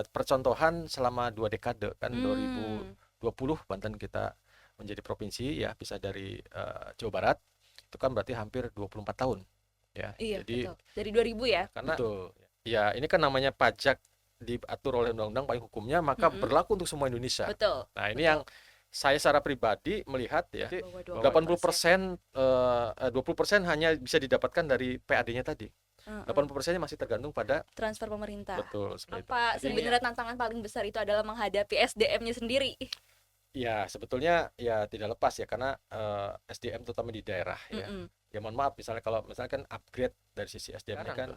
percontohan selama 2 dekade kan Hmm, 2020 Banten kita menjadi provinsi ya bisa dari Jawa Barat itu kan berarti hampir 24 tahun ya. iya Jadi betul. Dari 2000 ya? karena betul ya ini kan namanya pajak diatur oleh undang-undang payung hukumnya maka Mm-mm, berlaku untuk semua Indonesia. betul, Nah, ini yang betul. saya secara pribadi melihat ya Bahwa 20%. 80% 20% hanya bisa didapatkan dari PAD-nya tadi. Heeh. 80%-nya masih tergantung pada Transfer pemerintah. betul seperti itu. Apa Jadi sebenarnya tantangan paling besar itu adalah menghadapi SDM-nya sendiri? ya sebetulnya ya tidak lepas ya karena SDM terutama di daerah ya. Mm-mm. Ya mohon maaf misalnya kalau misalkan upgrade dari sisi SDM-nya kan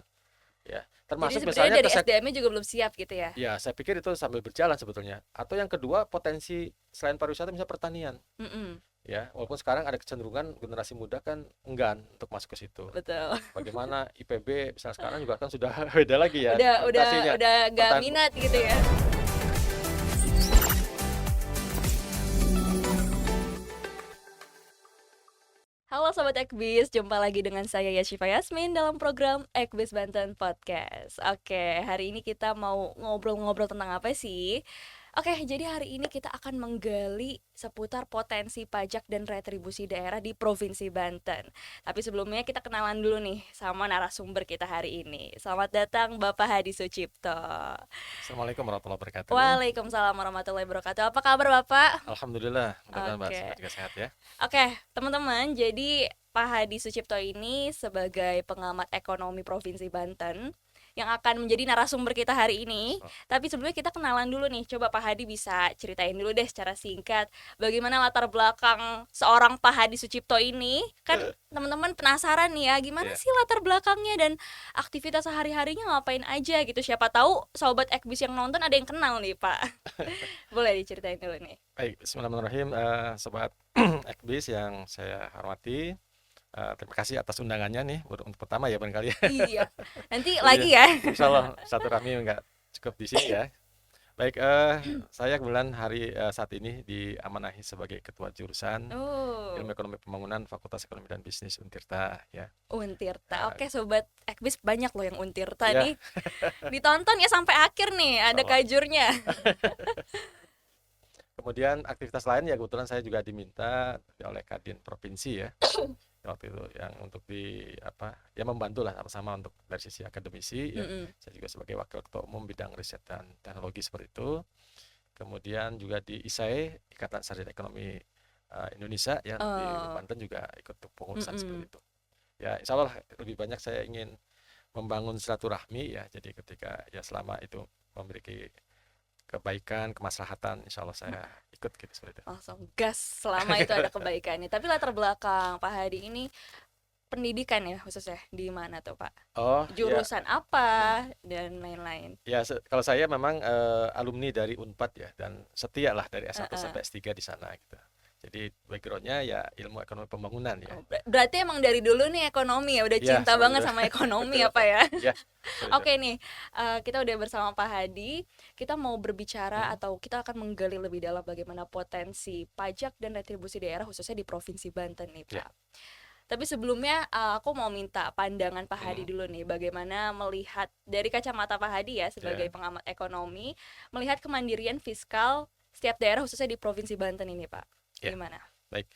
ya Jadi termasuk sebenarnya misalnya dari SDM-nya juga belum siap gitu ya? ya saya pikir itu sambil berjalan sebetulnya. Atau yang kedua potensi selain pariwisata misalnya pertanian Mm-mm. ya. Walaupun sekarang ada kecenderungan generasi muda kan enggan untuk masuk ke situ. Betul. Bagaimana IPB misalnya sekarang juga kan sudah beda lagi ya Udah udah orientasinya. udah gak Pertan minat gitu ya? Halo Sobat Ekbis, jumpa lagi dengan saya Yashifa Yasmin dalam program Ekbis Banten Podcast. Oke, hari ini kita mau ngobrol-ngobrol tentang apa sih? Oke, jadi hari ini kita akan menggali seputar potensi pajak dan retribusi daerah di Provinsi Banten. Tapi sebelumnya kita kenalan dulu nih sama narasumber kita hari ini. Selamat datang Bapak Hadi Sucipto. Assalamualaikum warahmatullahi wabarakatuh. Waalaikumsalam warahmatullahi wabarakatuh. Apa kabar Bapak? Alhamdulillah, mudah-mudahan Mbak Oke. juga sehat ya. Oke, teman-teman, jadi Pak Hadi Sucipto ini sebagai pengamat ekonomi Provinsi Banten yang akan menjadi narasumber kita hari ini. So, Tapi sebelumnya kita kenalan dulu nih. Coba Pak Hadi bisa ceritain dulu deh secara singkat bagaimana latar belakang seorang Pak Hadi Sucipto ini. Kan teman-teman penasaran nih ya, gimana ya, sih latar belakangnya dan aktivitas sehari-harinya ngapain aja gitu. Siapa tahu sobat Ekbis yang nonton ada yang kenal nih, Pak. Boleh diceritain dulu nih. baik, bismillahirrahmanirrahim, sobat Ekbis yang saya hormati. Terima kasih atas undangannya nih, untuk pertama ya barangkali ya. Iya. Nanti Iya, lagi ya. insya Allah satu rahmi nggak cukup di sini ya. Baik, saya kebetulan saat ini diamanahi sebagai Ketua Jurusan Oh, Ilmu Ekonomi Pembangunan Fakultas Ekonomi dan Bisnis Untirta ya. Untirta. Eh, Oke, sobat Ekbis banyak loh yang Untirta ya, nih. Ditonton ya sampai akhir nih, insya ada Allah. kajurnya. Kemudian aktivitas lain ya kebetulan saya juga diminta oleh Kadin Provinsi ya. Waktu itu yang untuk di apa ya membantu lah sama-sama untuk dari sisi akademisi ya. Mm-mm. Saya juga sebagai wakil ketua umum bidang riset dan teknologi seperti itu. Kemudian juga di ISAE Ikatan Sarjana Ekonomi Indonesia ya di Oh, Banten juga ikut pengurusan seperti mm-mm. itu. Ya insya Allah lebih banyak saya ingin membangun silaturahmi ya. Jadi ketika ya selama itu memiliki kebaikan, kemaslahatan, insya Allah saya ikut gitu seperti itu. Langsung gas selama itu ada kebaikannya. Tapi latar belakang Pak Hadi ini pendidikan ya khususnya di mana tuh Pak? Oh ya, Jurusan apa dan lain-lain. ya kalau saya memang alumni dari Unpad ya dan setia lah dari S1 Heeh. sampai S3 di sana gitu. Jadi backgroundnya ya ilmu ekonomi pembangunan ya. Oh, berarti emang dari dulu nih ekonomi ya, udah Ya cinta seperti banget itu. sama ekonomi Betul. apa ya? Ya seperti itu. Oke nih, kita udah bersama Pak Hadi. Kita mau berbicara Hmm, atau kita akan menggali lebih dalam bagaimana potensi pajak dan retribusi daerah khususnya di Provinsi Banten nih, ya. Pak. Tapi sebelumnya aku mau minta pandangan Pak Hadi Hmm, dulu nih, bagaimana melihat dari kacamata Pak Hadi ya sebagai ya. pengamat ekonomi, melihat kemandirian fiskal setiap daerah khususnya di Provinsi Banten ini, Pak. Ya. Gimana? Baik.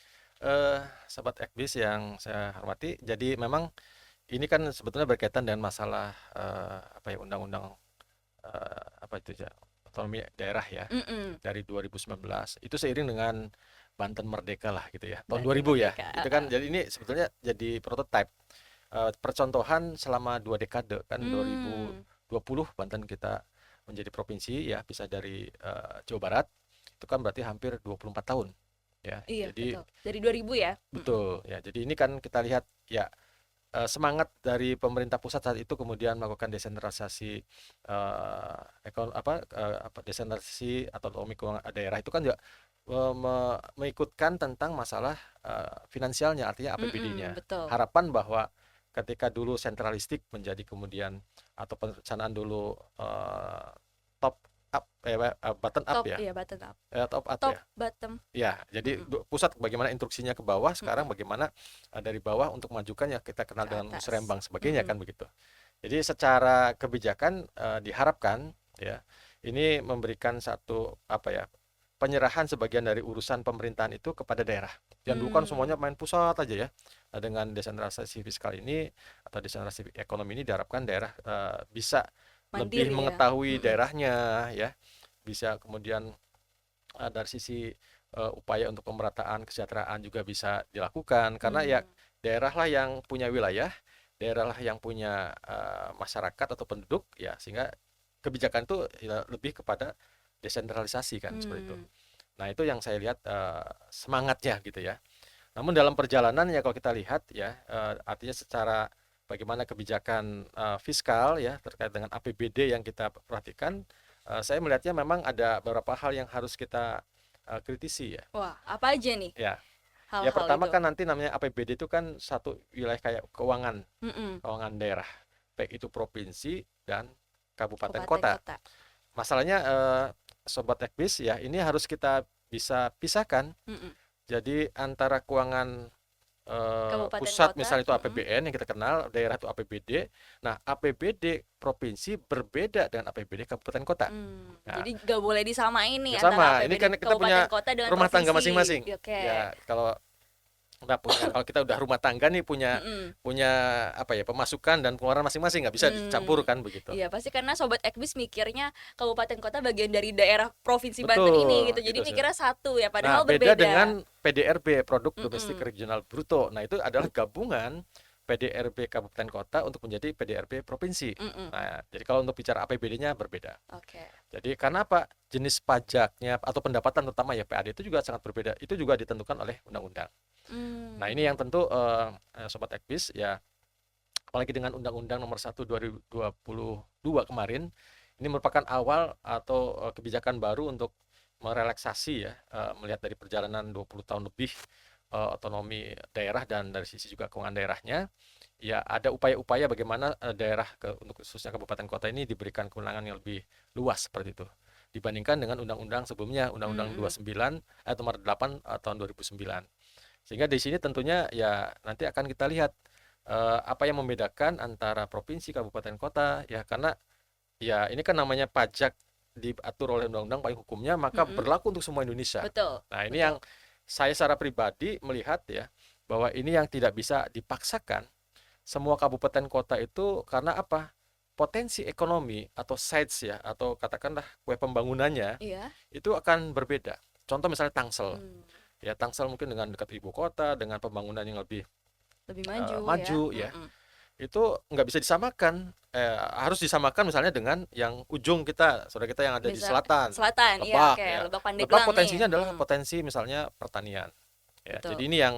Sahabat Ekbis yang saya hormati, jadi memang ini kan sebetulnya berkaitan dengan masalah apa ya undang-undang apa itu ya otonomi daerah ya Mm-mm. dari 2019 itu seiring dengan Banten Merdeka lah gitu ya tahun Banten 2000 ya Merdeka. itu kan jadi ini sebetulnya jadi prototipe percontohan selama 2 dekade kan Hmm, 2020 Banten kita menjadi provinsi ya bisa dari Jawa Barat itu kan berarti hampir 24 tahun ya iya jadi betul. Dari 2000 ya. Mm-mm. betul ya jadi ini kan kita lihat ya semangat dari pemerintah pusat saat itu kemudian melakukan desentralisasi desentralisasi atau otonomi keuangan daerah itu kan juga mengikutkan tentang masalah finansialnya artinya Mm-mm, APBD-nya. betul. Harapan bahwa ketika dulu sentralistik menjadi kemudian atau perencanaan dulu top up button up Top, ya. iya bottom up. Top up Top ya. bottom. Ya, jadi Mm-mm, pusat bagaimana instruksinya ke bawah, sekarang mm-mm. bagaimana dari bawah untuk majukan ya kita kenal Ke dengan atas. musrembang sebagainya Mm-mm. kan begitu. Jadi secara kebijakan diharapkan ya ini memberikan satu apa ya, penyerahan sebagian dari urusan pemerintahan itu kepada daerah. Yang dulu kan semuanya Hmm, main pusat aja ya. Nah, dengan desentralisasi fiskal ini atau desentralisasi ekonomi ini diharapkan daerah bisa lebih mandiri ya. mengetahui Mm-mm. daerahnya ya, bisa kemudian dari sisi upaya untuk pemerataan kesejahteraan juga bisa dilakukan karena ya Hmm, daerah lah yang punya wilayah, daerah lah yang punya masyarakat atau penduduk ya, sehingga kebijakan itu ya lebih kepada desentralisasi kan seperti itu. hmm, Nah, itu yang saya lihat semangatnya gitu ya. Namun dalam perjalanan ya kalau kita lihat ya, artinya secara bagaimana kebijakan fiskal ya terkait dengan APBD yang kita perhatikan, saya melihatnya memang ada beberapa hal yang harus kita kritisi ya. Wah, apa aja nih Ya, ya hal-hal pertama itu? kan nanti namanya APBD itu kan satu wilayah kayak keuangan, Mm-mm. keuangan daerah, baik itu provinsi dan kabupaten Kabupaten kota. kota. Masalahnya Sobat Ekbis ya ini harus kita bisa pisahkan. Mm-mm. Jadi antara keuangan Kabupaten pusat kota. misalnya itu Mm-mm. APBN yang kita kenal, daerah itu APBD. Nah, APBD provinsi berbeda dengan APBD kabupaten kota. Nah, Jadi gak boleh disamain nih ya antara sama. Ini APBD kan kita kabupaten punya kota dengan rumah tangga provinsi. masing-masing. Oke. Ya, kalau kita udah rumah tangga nih punya Mm-mm. punya apa ya, pemasukan dan pengeluaran masing-masing, nggak bisa dicampur Hmm, kan begitu. iya pasti karena Sobat Ekbis mikirnya kabupaten kota bagian dari daerah provinsi Banten ini Betul, gitu. gitu Jadi sih. mikirnya satu ya, Nah, padahal beda berbeda. dengan PDRB, Produk Domestik Mm-mm. Regional Bruto. Nah, itu adalah gabungan PDRB kabupaten kota untuk menjadi PDRB provinsi. Mm-mm. Nah, jadi kalau untuk bicara APBD-nya berbeda. Oke. Jadi karena apa? Jenis pajaknya atau pendapatan terutama ya PAD itu juga sangat berbeda. Itu juga ditentukan oleh undang-undang. Nah, ini yang Hmm. tentu Sobat Ekbis ya, apalagi dengan Undang-Undang Nomor 1 2022 kemarin, ini merupakan awal atau kebijakan baru untuk merelaksasi ya, melihat dari perjalanan 20 tahun lebih otonomi daerah dan dari sisi juga keuangan daerahnya, ya ada upaya-upaya bagaimana daerah untuk khususnya kabupaten kota ini diberikan kewenangan yang lebih luas seperti itu dibandingkan dengan undang-undang sebelumnya, Undang-Undang Mm-mm. 29 nomor 8 tahun 2009. Sehingga di sini tentunya ya nanti akan kita lihat apa yang membedakan antara provinsi, kabupaten, kota ya, karena ya ini kan namanya pajak diatur oleh undang-undang payung hukumnya maka Mm-mm. berlaku untuk semua Indonesia. Betul, Nah, ini yang betul. saya secara pribadi melihat ya bahwa ini yang tidak bisa dipaksakan semua kabupaten kota itu karena apa? Potensi ekonomi atau sites ya atau katakanlah kue pembangunannya Iya. itu akan berbeda. Contoh misalnya Tangsel. Hmm. Ya, Tangsel mungkin dengan dekat ibu kota, dengan pembangunan yang lebih Lebih maju ya. maju ya, Mm-mm. itu nggak bisa disamakan. Harus disamakan misalnya dengan yang ujung kita, saudara kita yang ada di Bisa selatan, selatan, iya Lebak oke. ya. Lebak Lebak Pandeglang nih. potensinya adalah Mm, potensi misalnya pertanian. Ya, jadi betul. ini yang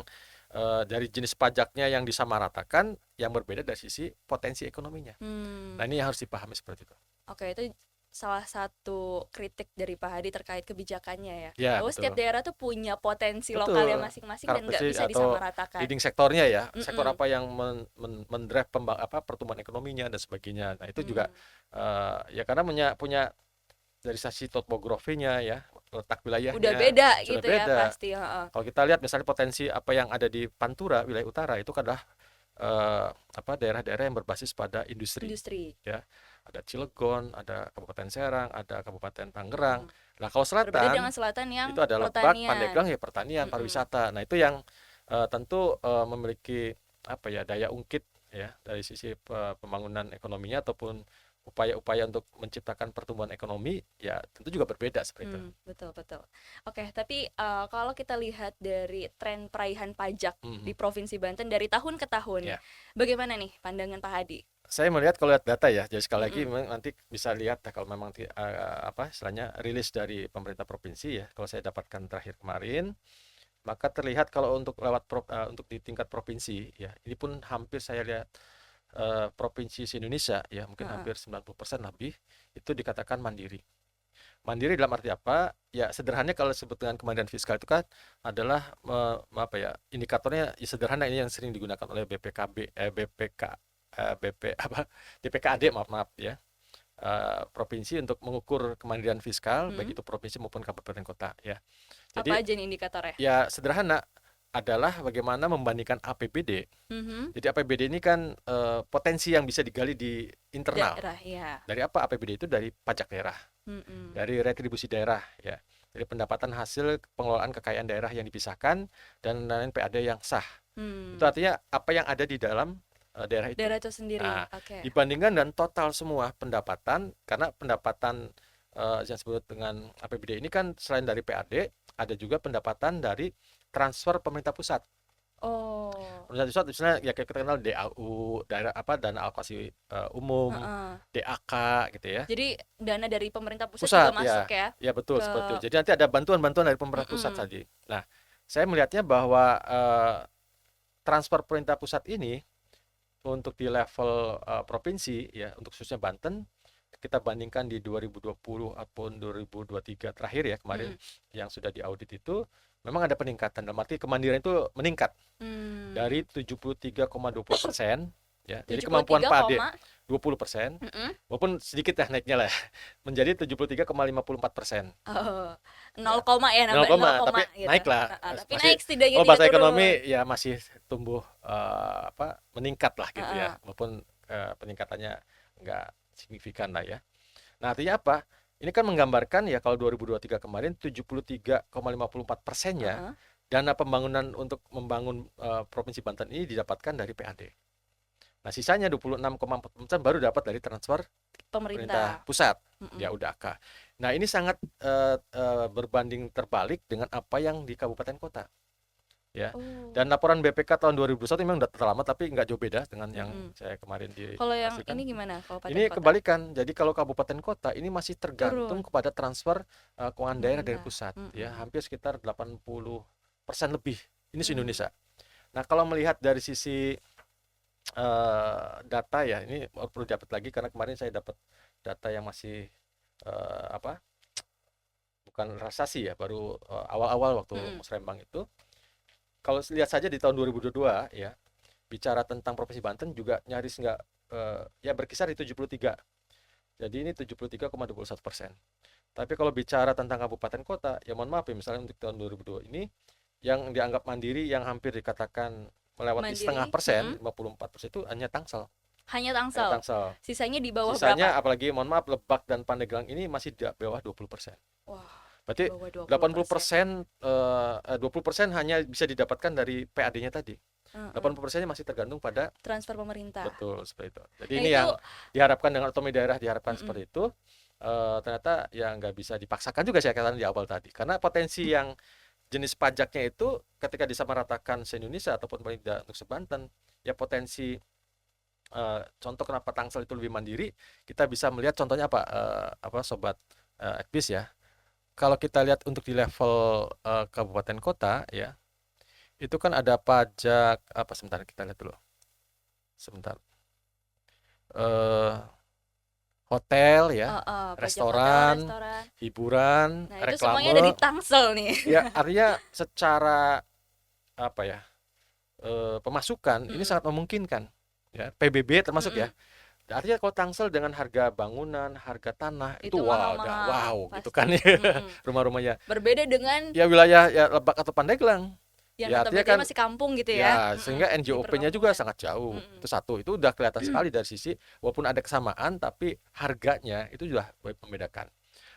dari jenis pajaknya yang disamaratakan, yang berbeda dari sisi potensi ekonominya. Hmm. Nah, ini yang harus dipahami seperti itu. Oke, itu salah satu kritik dari Pak Hadi terkait kebijakannya ya. Ya, Bahwa setiap betul. daerah tuh punya potensi lokalnya Betul. masing-masing dan nggak Karakteristik bisa atau disamaratakan. leading sektornya ya, sektor Mm-mm. apa yang mendrive pertumbuhan ekonominya dan sebagainya. Nah, itu juga Hmm. ya karena punya dari sisi topografinya ya, letak Udah wilayahnya beda sudah gitu ya beda. pasti. Heeh. Kalau kita lihat misalnya potensi apa yang ada di Pantura, wilayah utara itu adalah apa daerah-daerah yang berbasis pada industri Industri. ya. Ada Cilegon, ada Kabupaten Serang, ada Kabupaten Tangerang. Mm. Nah, kalau Berbeda dengan selatan selatan yang itu ada Lebak, Pandeglang pertanian. ya pertanian, Mm-mm. pariwisata. Nah, itu yang tentu memiliki apa ya daya ungkit ya dari sisi pembangunan ekonominya ataupun upaya-upaya untuk menciptakan pertumbuhan ekonomi ya tentu juga berbeda seperti itu. Betul betul. Oke, tapi kalau kita lihat dari tren peraihan pajak di Mhm. Provinsi Banten dari tahun ke tahun, Ya, bagaimana nih pandangan Pak Hadi? saya melihat kalau lihat data ya, jadi sekali lagi Mm-mm. memang nanti bisa lihat ya, kalau memang apa istilahnya rilis dari pemerintah provinsi ya. Kalau saya dapatkan terakhir kemarin, maka terlihat kalau untuk untuk di tingkat provinsi ya, ini pun hampir saya lihat provinsi se-Indonesia ya, mungkin Heeh. hampir 90% lebih itu dikatakan mandiri. Mandiri dalam arti apa? Ya sederhananya kalau disebut dengan kemandirian fiskal itu kan adalah apa ya? Indikatornya ya sederhana ini yang sering digunakan oleh BPKB BPK BP apa DPKAD Apa? maaf ya. Provinsi untuk mengukur kemandirian fiskal Mm. baik itu provinsi maupun kabupaten kota ya. Apa Jadi aja nih indikatornya? ya sederhana adalah bagaimana membandingkan APBD. Mhm. Jadi APBD ini kan potensi yang bisa digali di internal. Daerah ya. Dari apa APBD itu? Dari pajak daerah. Mm-mm. dari retribusi daerah ya. Dari pendapatan hasil pengelolaan kekayaan daerah yang dipisahkan dan lain PAD yang sah. Itu Hmm. artinya apa yang ada di dalam daerah itu. Daerah itu sendiri. Nah, Oke. dibandingkan dan total semua pendapatan, karena pendapatan yang disebut dengan APBD ini kan selain dari PAD, ada juga pendapatan dari transfer pemerintah pusat. Oh. Pemerintah pusat misalnya ya kita kenal DAU, daerah apa dana alokasi umum, Heeh. DAK gitu ya. Jadi dana dari pemerintah pusat juga Pusat masuk ya. ya Ya betul ke. seperti itu. Jadi nanti ada bantuan-bantuan dari pemerintah pusat Mm-mm. tadi. Nah, saya melihatnya bahwa transfer pemerintah pusat ini untuk di level provinsi ya, untuk khususnya Banten, kita bandingkan di 2020 ataupun 2023 terakhir ya kemarin Mm-mm. yang sudah diaudit itu memang ada peningkatan. Dalam arti kemandirian itu meningkat Hmm. dari 73,20% ya. Jadi tujuh puluh kemampuan tiga PAD koma 20%, Mm-mm. walaupun sedikit ya naiknya lah, menjadi 73,54%. Oh, nol Ya, koma ya, 0, nambah nol tapi koma gitu. naik lah. Tapi Masih naik setidaknya kalau tidak bahasa turun. ekonomi ya masih tumbuh apa meningkat lah gitu Heeh. ya, walaupun peningkatannya nggak signifikan lah ya. Nah, artinya apa? Ini kan menggambarkan ya kalau 2023 kemarin 73,54%-nya Heeh. dana pembangunan untuk membangun Provinsi Banten ini didapatkan dari PAD. Nah, sisanya 26,4% baru dapat dari transfer pemerintah Pemerintah. pusat, ya Mm-mm. UDAK. Nah, ini sangat berbanding terbalik dengan apa yang di kabupaten kota, ya. Oh. Dan laporan BPK tahun 2021 memang udah terlama, tapi nggak jauh beda dengan yang Mm-mm. saya kemarin Kalau yang dihasilkan. ini gimana? Kabupaten Ini kota kebalikan. Jadi kalau kabupaten kota ini masih tergantung turun kepada transfer keuangan daerah dari pemerintah. pusat, ya, Mm-mm. hampir sekitar 80% lebih. Ini Hmm. se-Indonesia. Nah, kalau melihat dari sisi data ya, ini perlu dapat lagi karena kemarin saya dapat data yang masih apa? Bukan realisasi ya, baru awal-awal waktu Mm-mm. musrembang itu. Kalau lihat saja di tahun 2022 ya, bicara tentang Provinsi Banten juga nyaris nggak ya berkisar di 73. Jadi ini 73,21%. Tapi kalau bicara tentang kabupaten kota, ya mohon maaf ya, misalnya untuk tahun 2002 ini yang dianggap mandiri yang hampir dikatakan melewati setengah Mandiri. persen, Mm-mm. 54% itu hanya Tangsel. Hanya Hanya Tangsel. Tangsel. Sisanya di bawah berapa? Sisanya apalagi mohon maaf Lebak dan Pandeglang ini masih di bawah 20%. Wah, di Berarti bawah 20%. 80%, 20% hanya bisa didapatkan dari PAD-nya tadi. Heeh. 80%-nya masih tergantung pada. Transfer pemerintah. Betul, seperti itu. Jadi Nah ini itu. yang diharapkan dengan otonomi daerah, diharapkan Mm-mm. seperti itu. Ternyata ya nggak bisa dipaksakan juga saya katakan di awal tadi. Karena potensi yang jenis pajaknya itu ketika disamaratakan se-Indonesia ataupun paling tidak untuk se-Banten, ya potensi contoh kenapa Tangsel itu lebih mandiri, kita bisa melihat contohnya apa sobat Ekbis ya. Kalau kita lihat untuk di level kabupaten kota ya, itu kan ada pajak apa sebentar kita lihat dulu. Sebentar. Eh Hotel ya, Pajak hotel, restoran, restoran. hiburan, Nah itu semuanya ada di reklame. Tangsel nih. Ya artinya secara apa ya? Pemasukan ini Mm-mm. sangat memungkinkan ya. PBB termasuk ya. Mm-mm. Artinya kalau Tangsel dengan harga bangunan, harga tanah itu Itu wow, udah mahal-mahal wow gitu kan pasti. ya. Mm-mm. Rumah-rumahnya. Berbeda dengan Ya wilayah ya Lebak atau Pandeglang. yang Ya artinya notabene kan masih kampung gitu ya. ya Mm-mm. sehingga Di NJOP-nya juga perkampungan. sangat jauh. Mm-mm. Itu satu, itu udah kelihatan sekali dari sisi walaupun ada kesamaan tapi harganya itu juga membedakan.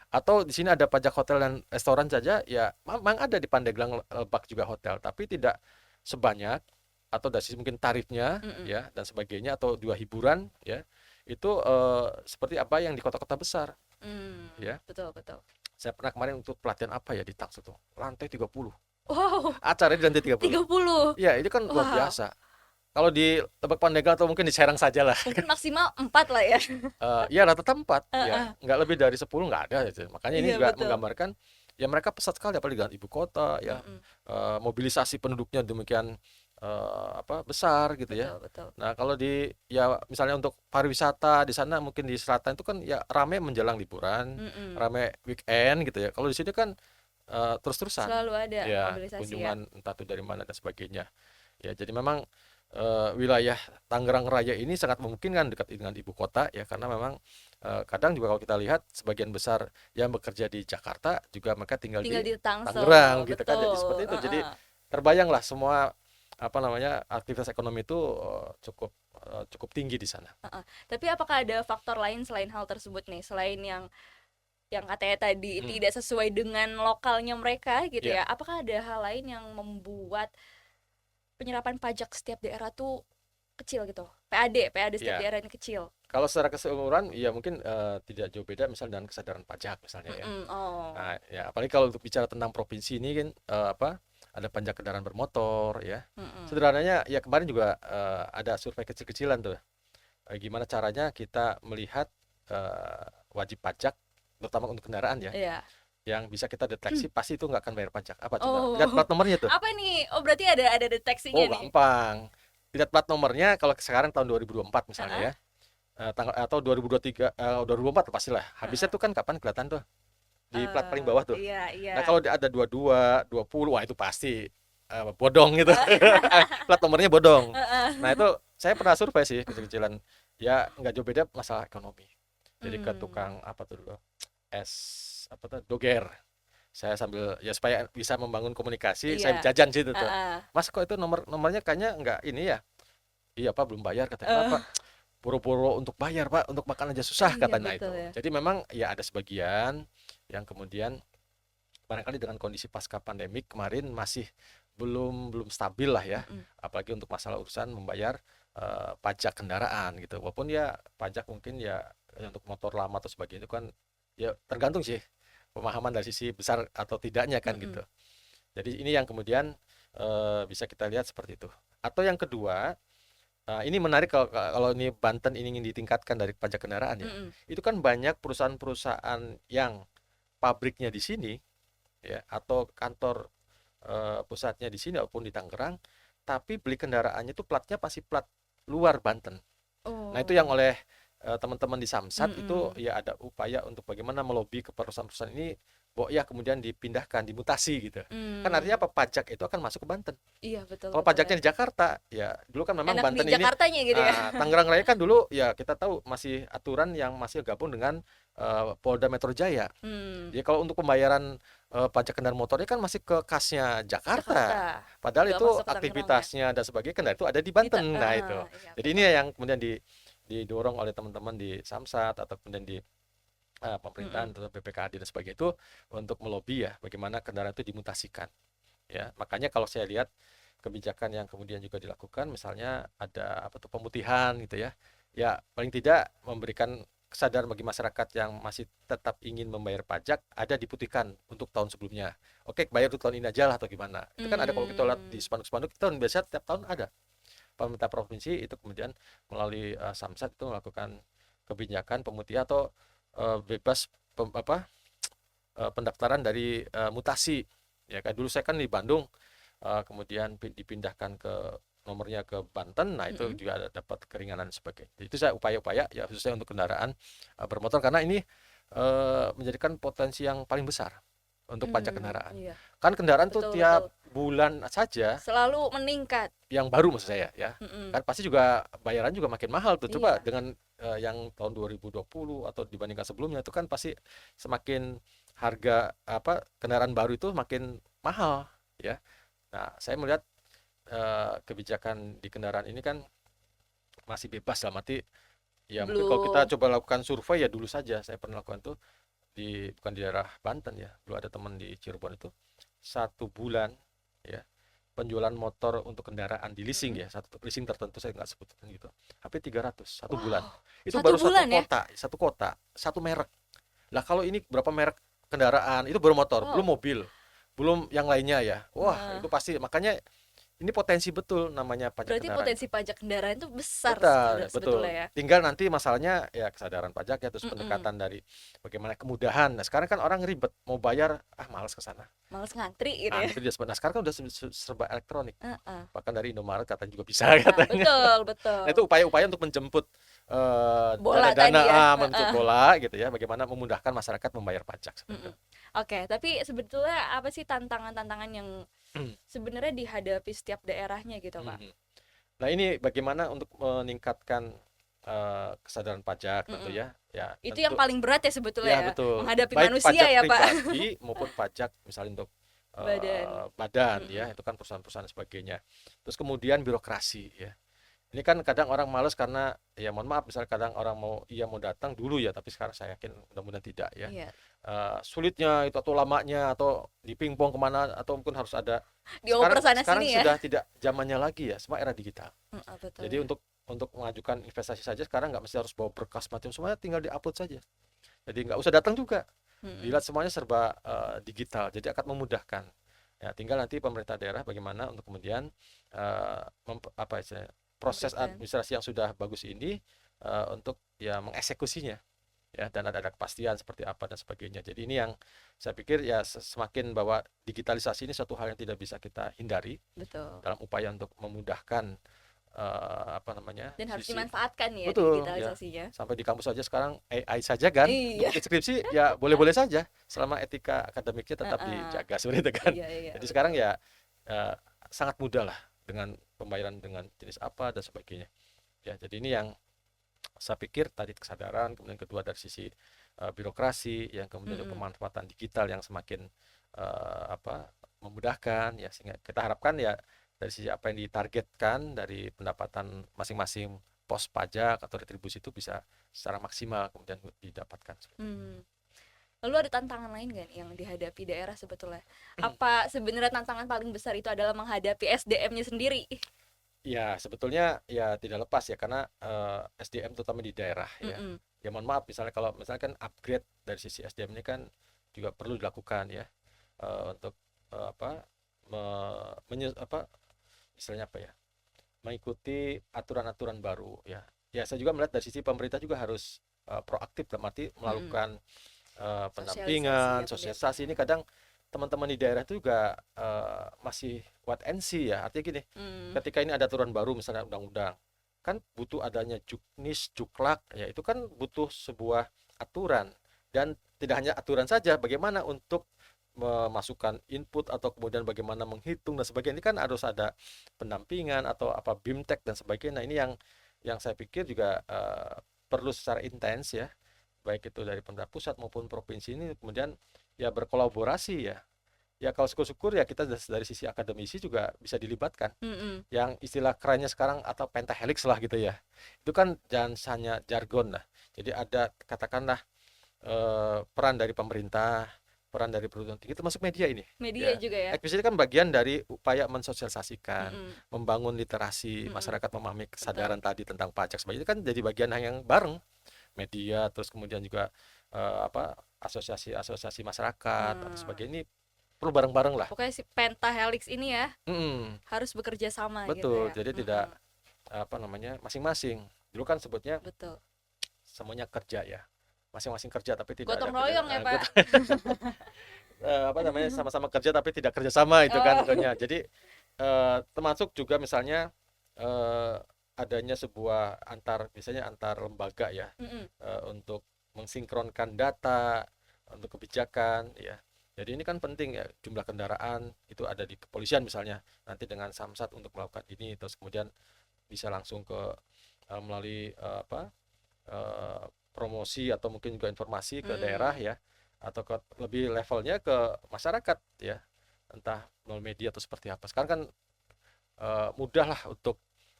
Atau di sini ada pajak hotel dan restoran saja, ya memang ada di Pandeglang Lebak juga hotel, tapi tidak sebanyak atau dari sisi mungkin tarifnya Mm-mm. ya dan sebagainya atau juga hiburan ya itu seperti apa yang di kota-kota besar ya. Betul betul. Saya pernah kemarin untuk pelatihan apa ya di Tangsel tuh lantai 30 Wow, acaranya di lantai 30. 30. Ya itu kan luar Wow. biasa. Kalau di Lebak Pandeglang atau mungkin di Serang saja lah. Mungkin maksimal 4 lah ya. Ya rata-rata 4 ya, Heeh. nggak lebih dari 10 nggak ada gitu. Makanya ini Iya juga betul. menggambarkan ya mereka pesat sekali apalagi dengan ibu kota ya, Mm-mm. mobilisasi penduduknya demikian apa besar gitu ya. Betul betul. Nah kalau di ya misalnya untuk pariwisata di sana mungkin di selatan itu kan ya rame menjelang liburan, Mm-mm. rame weekend gitu ya. Kalau di sini kan terus-terusan Selalu ada ya mobilisasi ya. kunjungan entah itu dari mana dan sebagainya. Ya jadi memang wilayah Tangerang Raya ini sangat memungkinkan dekat dengan ibu kota ya karena memang kadang juga kalau kita lihat sebagian besar yang bekerja di Jakarta juga mereka tinggal Tinggal di di Tangsel, Tangerang gitu kan, jadi betul. seperti itu. Jadi Heeh. terbayanglah semua apa namanya aktivitas ekonomi itu cukup tinggi di sana. Heeh. Tapi apakah ada faktor lain selain hal tersebut nih, selain yang yang katanya tadi Hmm, tidak sesuai dengan lokalnya mereka gitu iya, ya. Apakah ada hal lain yang membuat penyerapan pajak setiap daerah tuh kecil gitu? PAD setiap iya. daerah ini kecil. Kalau secara keseluruhan, ya mungkin tidak jauh beda misal dengan kesadaran pajak misalnya ya. Mm-mm, oh. Nah, ya apalagi kalau untuk bicara tentang provinsi ini kan ada pajak kendaraan bermotor ya. Mm-mm. Sederhananya ya kemarin juga ada survei kecil-kecilan tuh. Gimana caranya kita melihat eh, wajib pajak terutama untuk kendaraan ya, Iya. yang bisa kita deteksi pasti itu nggak akan bayar pajak. Apa coba? Lihat Oh. plat nomornya tuh. Apa nih? Oh, berarti ada Oh, deteksinya nih. gampang. Lihat plat nomornya kalau sekarang tahun 2024 misalnya Heeh, ya. Tanggal atau 2023 2024 pastilah. Habisnya heeh. tuh kan kapan kelihatan tuh di plat paling bawah tuh. Iya, iya. Nah, kalau ada 22, 20, wah itu pasti bodong gitu. Eh, Plat nomornya bodong. Nah, heeh. itu saya pernah survei sih kecil-kecilan. Ya nggak jauh beda masalah ekonomi. Jadi ke Hmm, tukang apa tuh dulu? Es apa tuh? Doger. Saya sambil ya supaya bisa membangun komunikasi, saya iya. jajan situ tuh. Heeh. Mas kok itu nomornya kayaknya nggak ini ya? Iya Pak belum bayar katanya. Eh, Kenapa? Buru-buru untuk bayar Pak, untuk makan aja susah iya katanya betul itu. ya. Jadi memang ya ada sebagian yang kemudian barangkali dengan kondisi pasca pandemik kemarin masih belum belum stabil lah ya, Mm-mm. apalagi untuk masalah urusan membayar pajak kendaraan gitu. Walaupun ya pajak mungkin ya untuk motor lama atau sebagainya itu kan ya tergantung sih pemahaman dari sisi besar atau tidaknya kan gitu. Mm-mm. Jadi ini yang kemudian bisa kita lihat seperti itu. Atau yang kedua, ini menarik kalau kalau ini Banten ini ingin ditingkatkan dari pajak kendaraan ya. Mm-mm. Itu kan banyak perusahaan-perusahaan yang pabriknya di sini ya atau kantor pusatnya di sini maupun di Tangerang, tapi beli kendaraannya itu platnya pasti plat luar Banten. Nah, itu yang Oh. oleh teman-teman di Samsat itu Mm-mm. ya ada upaya untuk bagaimana melobi ke perusahaan-perusahaan ini bahwa ya kemudian dipindahkan, dimutasi gitu. Kan artinya Hmm. apa? Pajak itu akan masuk ke Banten. Iya betul Kalau betul ya. pajaknya di Jakarta, ya dulu kan memang Enak di Banten ini, Jakartanya gitu ya. Tangerang Raya kan dulu ya kita tahu masih aturan yang masih gabung dengan Polda Metro Jaya. Hmm. Jadi kalau untuk pembayaran pajak kendaraan motornya kan masih ke kasnya Jakarta. Jakarta. Padahal Nggak itu masuk ke Tangerang ya. aktivitasnya dan sebagainya kan itu ada di Banten. Nah itu. Iya Jadi ini betul. yang kemudian didorong oleh teman-teman di Samsat atau kemudian di pemerintahan Mm-mm. atau BPKAD dan sebagainya itu untuk melobi ya bagaimana kendaraan itu dimutasikan. Ya, makanya kalau saya lihat kebijakan yang kemudian juga dilakukan, misalnya ada apa tuh pemutihan gitu ya. Ya, paling tidak memberikan kesadaran bagi masyarakat yang masih tetap ingin membayar pajak ada diputihkan untuk tahun sebelumnya. Oke, bayar untuk tahun ini aja lah atau gimana. Itu kan ada kalau kita lihat di Hmm. spanduk-spanduk itu kan biasa tiap tahun ada. Pemerintah provinsi itu kemudian melalui Samsat itu melakukan kebijakan pemutihan atau bebas pendaftaran dari mutasi. Ya kan dulu saya kan di Bandung, kemudian dipindahkan ke nomornya ke Banten, nah itu Mm-mm. juga ada dapat keringanan sebagainya. Itu saya upaya-upaya ya khususnya untuk kendaraan bermotor karena ini menjadikan potensi yang paling besar untuk pajak Hmm. kendaraan. Iya Kan kendaraan tuh betul betul. tiap bulan saja Selalu meningkat. yang baru maksud saya ya. Mm-mm. Kan pasti juga bayaran juga makin mahal tuh. Coba Iya. dengan yang tahun 2020 atau dibandingkan sebelumnya itu kan pasti semakin harga apa kendaraan baru itu makin mahal ya. Nah, saya melihat kebijakan di kendaraan ini kan masih bebas dalam arti ya mungkin kalau kita Belum. coba lakukan survei ya dulu saja saya pernah lakukan tuh di bukan di daerah Banten ya. Dulu ada teman di Cirebon itu 1 bulan ya penjualan motor untuk kendaraan di leasing Mm-mm. ya satu leasing tertentu saya nggak sebutkan gitu hampir 300 satu bulan Wow. itu Satu baru bulan ya? satu kota satu merek lah kalau ini berapa merek kendaraan itu baru motor belum Wow. mobil belum yang lainnya ya wah Nah, itu pasti makanya ini potensi betul namanya pajak berarti kendaraan potensi itu. pajak kendaraan itu besar Betul, betul. sebetulnya ya. Tinggal nanti masalahnya ya kesadaran pajak ya terus Mm-mm. pendekatan dari bagaimana kemudahan. Nah, sekarang kan orang ribet mau bayar malas ke sana. Males ngantri gitu ya. Antri dia nah, sekarang kan udah serba elektronik. Heeh. Bahkan dari Indomaret katanya juga bisa Nah, katanya. betul Nah, betul. itu upaya-upaya untuk menjemput Bola dana-dana tadi ya. menjemput Heeh. bola gitu ya, bagaimana memudahkan masyarakat membayar pajak seperti itu. Mm-mm. Oke, tapi sebetulnya apa sih tantangan-tantangan yang sebenarnya dihadapi setiap daerahnya gitu, Kak? Mhm. Nah, ini bagaimana untuk meningkatkan kesadaran pajak tentu Mm-mm. ya. Ya, Itu yang tentu paling berat ya sebetulnya ya ya, betul. menghadapi Baik manusia pajak ya, Pak. pribadi maupun pajak misalnya untuk Badan. badan ya, Mm-mm. itu kan perusahaan-perusahaan dan sebagainya. Terus kemudian birokrasi ya. Ini kan kadang orang males karena ya mohon maaf, misalnya kadang orang mau datang dulu ya, tapi sekarang saya yakin mudah-mudahan tidak ya. Iya, Sulitnya itu atau lamanya atau dipingpong kemana atau mungkin harus ada. dioper Sekarang sana sekarang sini ya. sudah tidak zamannya lagi ya, semua era digital. Betul Jadi ya. untuk mengajukan investasi saja sekarang nggak mesti harus bawa berkas macam, semuanya tinggal diupload saja. Jadi nggak usah datang juga. Mm-mm. Dilihat semuanya serba digital, jadi akan memudahkan. Ya, tinggal nanti pemerintah daerah bagaimana untuk kemudian apa istilahnya, proses Memberikan. administrasi yang sudah bagus ini untuk ya mengeksekusinya ya, dan ada kepastian seperti apa dan sebagainya. Jadi ini yang saya pikir ya, semakin bahwa digitalisasi ini suatu hal yang tidak bisa kita hindari Betul. dalam upaya untuk memudahkan apa namanya, Dan harus sisi. dimanfaatkan ya Betul ya, digitalisasinya. sampai di kampus saja sekarang AI saja kan untuk Iya. bikin skripsi ya boleh-boleh saja selama etika akademiknya tetap Heeh. dijaga seperti itu kan. Iya, iya, Jadi sekarang betul. ya sangat mudah lah dengan pembayaran dengan jenis apa dan sebagainya ya. Jadi ini yang saya pikir tadi, kesadaran, kemudian kedua dari sisi birokrasi, yang kemudian juga Mm-mm. pemanfaatan digital yang semakin apa, memudahkan ya, sehingga kita harapkan ya dari sisi apa yang ditargetkan dari pendapatan masing-masing pos pajak atau retribusi itu bisa secara maksimal kemudian didapatkan. Hmm. Lalu ada tantangan lain nggak nih yang dihadapi daerah sebetulnya? Apa sebenarnya tantangan paling besar itu adalah menghadapi SDM-nya sendiri? Ya sebetulnya ya tidak lepas ya, karena SDM terutama di daerah ya. Mm-mm. Ya mohon maaf, misalnya kalau misalkan upgrade dari sisi SDM ini kan juga perlu dilakukan ya, untuk apa, apa istilahnya apa ya, mengikuti aturan-aturan baru ya. Ya saya juga melihat dari sisi pemerintah juga harus proaktif, dalam arti Mm-mm. melakukan Sosialisasi pendampingan, ya sosialisasi. pendampingan. Ini kadang teman-teman di daerah itu juga masih wait and see ya. Artinya gini, Mm. ketika ini ada aturan baru misalnya undang-undang, kan butuh adanya juknis, juklak ya, itu kan butuh sebuah aturan, dan tidak hanya aturan saja, bagaimana untuk memasukkan input atau kemudian bagaimana menghitung dan sebagainya. Ini kan harus ada pendampingan atau apa BIMTEK dan sebagainya. Nah, ini yang saya pikir juga perlu secara intens ya, baik itu dari pemerintah pusat maupun provinsi ini kemudian ya berkolaborasi ya. Ya kalau syukur-syukur ya kita dari sisi akademisi juga bisa dilibatkan. Mm-mm. Yang istilah kerennya sekarang atau pentahelix lah gitu ya. Itu kan jangan hanya jargon lah. Jadi ada katakanlah peran dari pemerintah, peran dari perguruan tinggi, termasuk media ini. Media Ya, juga ya. Ekvis ini kan bagian dari upaya mensosialisasikan, Mm-mm. membangun literasi Mm-mm. masyarakat, memahami Betul. kesadaran tadi tentang pajak sebagainya. Itu kan jadi bagian yang bareng, media, terus kemudian juga apa, asosiasi-asosiasi masyarakat atau Hmm. sebagainya. Ini perlu bareng-bareng lah. Pokoknya si pentahelix ini ya Mm, harus bekerja sama gitu betul. ya. Jadi tidak Mm-mm. apa namanya, masing-masing. Dulu kan sebutnya Betul. semuanya kerja ya, masing-masing kerja tapi tidak ada Gotong kerja. royong ya Pak. Apa namanya, sama-sama kerja tapi tidak kerjasama itu kan Oh. tentunya. Jadi termasuk juga misalnya eh, adanya sebuah misalnya antar lembaga ya, Mm-mm. untuk mensinkronkan data untuk kebijakan ya. Jadi ini kan penting ya, jumlah kendaraan itu ada di kepolisian misalnya, nanti dengan Samsat untuk melakukan ini, terus kemudian bisa langsung ke melalui apa, eh, promosi atau mungkin juga informasi ke daerah Mm-mm. ya, atau ke lebih levelnya ke masyarakat ya, entah melalui media atau seperti apa. Sekarang kan mudah lah untuk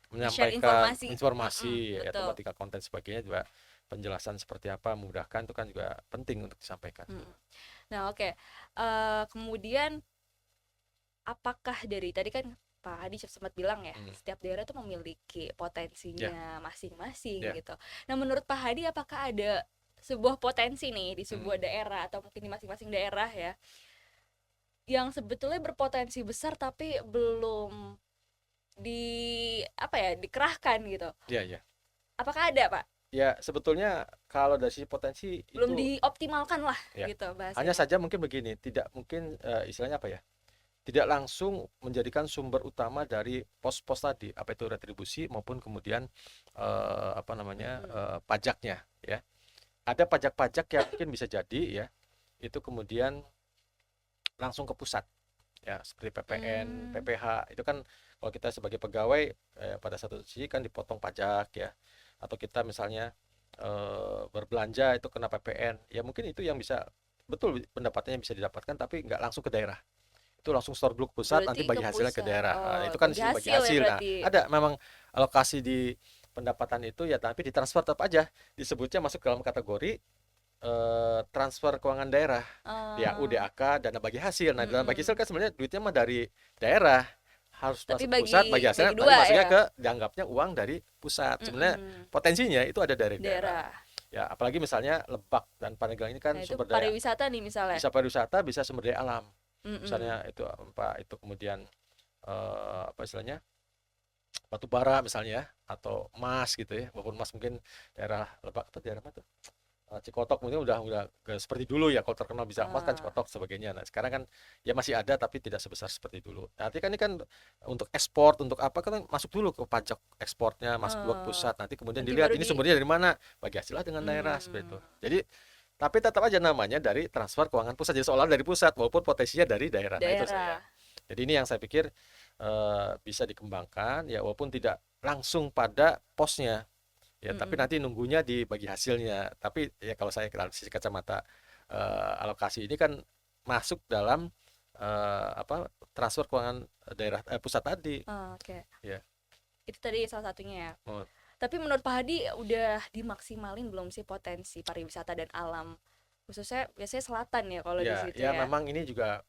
Share menyampaikan informasi. Mm-mm. informasi ya, Betul. tematika konten sebagainya juga, penjelasan seperti apa memudahkan, itu kan juga penting untuk disampaikan. Mm-mm. Nah, oke. Kemudian apakah dari tadi kan Pak Hadi sempat bilang ya, Hmm. setiap daerah tuh memiliki Ya, potensinya masing-masing ya. gitu. Nah, menurut Pak Hadi apakah ada sebuah potensi nih di Hmm. sebuah daerah atau mungkin di masing-masing daerah ya, yang sebetulnya berpotensi besar tapi belum apa ya, dikerahkan gitu. Ya, ya. Apakah ada, Pak? Ya, sebetulnya kalau dari sisi potensi Belum itu dioptimalkan lah ya. gitu Hanya bahasanya. saja mungkin begini, tidak mungkin istilahnya apa ya? Tidak langsung menjadikan sumber utama dari pos-pos tadi, apa itu retribusi maupun kemudian apa namanya, Mm-mm. pajaknya ya. Ada pajak-pajak yang mungkin bisa jadi ya, itu kemudian langsung ke pusat ya, seperti PPN, Hmm. PPH. Itu kan kalau kita sebagai pegawai pada satu sisi kan dipotong pajak ya, atau kita misalnya berbelanja itu kena PPN ya, mungkin itu yang bisa betul pendapatannya bisa didapatkan tapi nggak langsung ke daerah. Itu itu langsung store dulu ke pusat, nanti Berarti ke bagi hasilnya ke pusat. daerah. Nah, Oh, itu kan bagi sistem bagi hasil ya hasil. Nah, berarti. ada memang alokasi di pendapatan itu ya, tapi ditransfer tetap aja disebutnya masuk dalam kategori transfer keuangan daerah. DAU, Eh, DAK, dana bagi hasil. Nah, dana bagi mm-mm. hasil kan sebenarnya duitnya mah dari daerah, harus Tapi masuk ke pusat, bagi bagi hasilnya, bagi tapi dua masuknya ya. ke dianggapnya uang dari pusat. Sebenarnya Mm-mm. potensinya itu ada dari daerah. Daerah. Ya, apalagi misalnya Lebak dan Pandeglang ini kan Nah, itu sumber daya, pariwisata nih misalnya. bisa pariwisata, bisa sumber daya alam. Mm-mm. Misalnya itu apa itu kemudian apa istilahnya? Batu bara misalnya ya, atau emas gitu ya. Walaupun emas mungkin daerah Lebak atau daerah apa tuh? Cikotok mungkin udah gak seperti dulu ya, kalau terkenal bisa emas kan Ah, Cikotok sebagainya. Nah sekarang kan ya masih ada tapi tidak sebesar seperti dulu. Nanti kan ini kan untuk ekspor, untuk apa kan masuk dulu ke pajak ekspornya, masuk dulu ke eh, pusat, nanti kemudian nanti dilihat baru ini di. sumbernya dari mana, bagi hasilnya dengan daerah seperti itu. Hmm. Jadi tapi tetap aja namanya dari transfer keuangan pusat, jadi seolah dari pusat walaupun potensinya dari daerah. Nah itu saya. Daerah. Jadi ini yang saya pikir bisa dikembangkan ya, walaupun tidak langsung pada posnya ya, tapi Mm-mm. nanti nunggunya di bagi hasilnya. Tapi ya kalau saya dari sisi kacamata alokasi ini kan masuk dalam apa transfer keuangan daerah pusat tadi Ah, oke. ya. Itu tadi salah satunya ya. Oh, Tapi menurut Pak Hadi udah dimaksimalin belum sih potensi pariwisata dan alam? Khususnya biasanya selatan ya kalau di ya situ ya ya. memang ini juga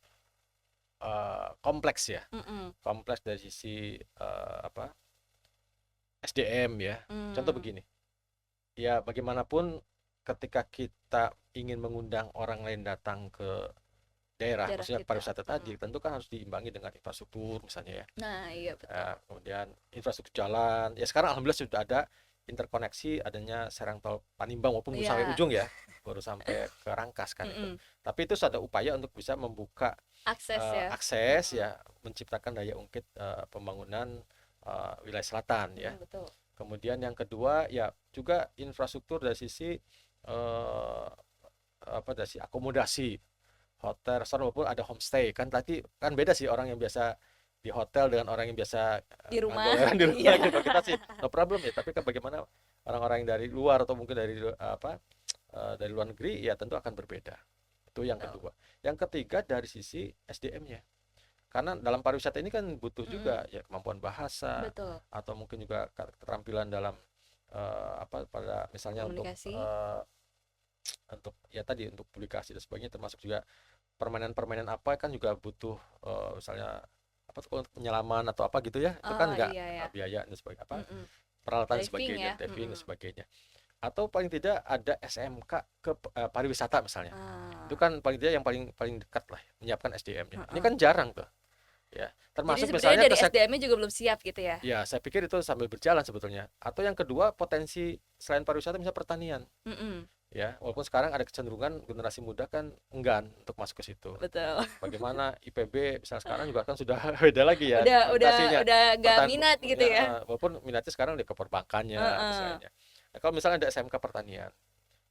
kompleks ya, Mm-mm. kompleks dari sisi apa SDM ya. Contoh Mm. begini, ya bagaimanapun ketika kita ingin mengundang orang lain datang ke daerah, Daerah maksudnya kita. pariwisata Mm. tadi, tentu kan harus diimbangi dengan infrastruktur misalnya ya. Nah, iya betul. Kemudian infrastruktur jalan, ya sekarang alhamdulillah sudah ada interkoneksi, adanya Serang Tol Panimbang walaupun belum sampai Iya. ujung ya, baru sampai ke Rangkas kan itu. Mm-mm. Tapi itu sudah upaya untuk bisa membuka Akses ya. akses Mm-mm. ya, menciptakan daya ungkit pembangunan wilayah selatan ya. Mm, betul. Kemudian yang kedua ya juga infrastruktur dari sisi eh, apa dari sisi akomodasi, hotel, restoran maupun ada homestay. Kan tadi kan beda sih orang yang biasa di hotel dengan orang yang biasa Di rumah. ngagoleran di rumah Iya. gitu. Kita sih no problem ya, tapi kan bagaimana orang-orang yang dari luar atau mungkin dari apa dari luar negeri ya tentu akan berbeda. Itu yang Betul. kedua. Yang ketiga dari sisi SDM-nya. Karena dalam pariwisata ini kan butuh Mm-mm. juga ya kemampuan bahasa Betul. atau mungkin juga keterampilan dalam apa pada misalnya Komunikasi. untuk ya tadi untuk publikasi dan sebagainya, termasuk juga permainan-permainan apa kan juga butuh misalnya apa tuh untuk penyelaman atau apa gitu ya, itu kan Oh nggak iya ya. biaya dan sebagainya apa Mm-mm. peralatan Diving sebagainya, ya. diving dan Mm-mm. sebagainya, atau paling tidak ada SMK ke pariwisata misalnya, itu Ah. kan paling tidak yang paling paling dekat lah menyiapkan SDM-nya, ini Heeh. kan jarang tuh ya, Jadi termasuk sebenarnya misalnya dari SDM-nya juga belum siap gitu ya. ya saya pikir itu sambil berjalan sebetulnya, atau yang kedua potensi selain pariwisata misalnya pertanian Mm-mm. ya, walaupun sekarang ada kecenderungan generasi muda kan enggan untuk masuk ke situ. Betul. Bagaimana IPB misalnya sekarang juga kan sudah beda lagi ya Udah orientasinya. udah gak Pertan minat gitu ya, ya. walaupun minatnya sekarang udah ke perbankannya dan Heeh. sebagainya. Nah, kalau misalnya ada SMK pertanian,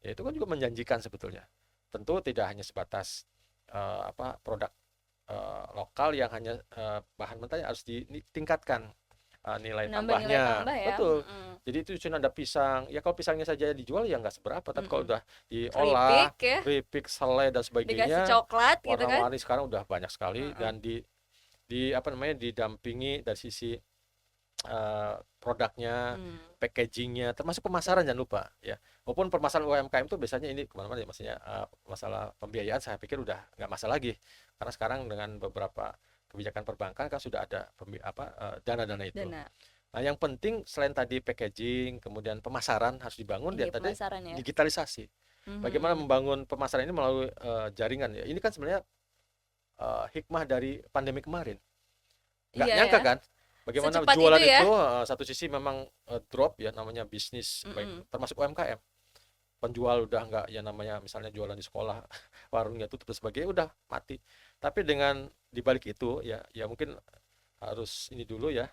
ya itu kan juga menjanjikan sebetulnya. Tentu tidak hanya sebatas apa produk lokal yang hanya bahan mentahnya, harus ditingkatkan nilai Nambah nilai tambahnya. tambah ya. Betul. Mm-mm. Jadi itu cuma ada pisang. Ya kalau pisangnya saja dijual ya nggak seberapa, tapi kalau Mm-mm. udah diolah, Keripik ya, keripik, selai dan dikasih sebagainya, coklat gitu kan. warna-warni sekarang udah banyak sekali, Heeh. dan di apa namanya didampingi dari sisi produknya, Hmm. packagingnya, termasuk pemasaran jangan lupa ya. Maupun permasalahan UMKM itu biasanya ini kemana-mana ya, maksudnya masalah pembiayaan saya pikir udah nggak masalah lagi, karena sekarang dengan beberapa kebijakan perbankan kan sudah ada dana-dana itu. Dana. Nah, yang penting selain tadi packaging, kemudian pemasaran harus dibangun, dia Iya tadi pemasaran ya. digitalisasi. Bagaimana Mhm. membangun pemasaran ini melalui jaringan ya. Ini kan sebenarnya hikmah dari pandemi kemarin. Nggak Iya nyangka ya. kan? Bagaimana Secepat jualan itu ya. itu satu sisi memang drop ya, namanya bisnis baik Mm-mm. termasuk UMKM. Penjual udah nggak ya, namanya misalnya jualan di sekolah, warungnya tutup dan sebagainya udah mati. Tapi dengan dibalik itu ya ya mungkin harus ini dulu ya,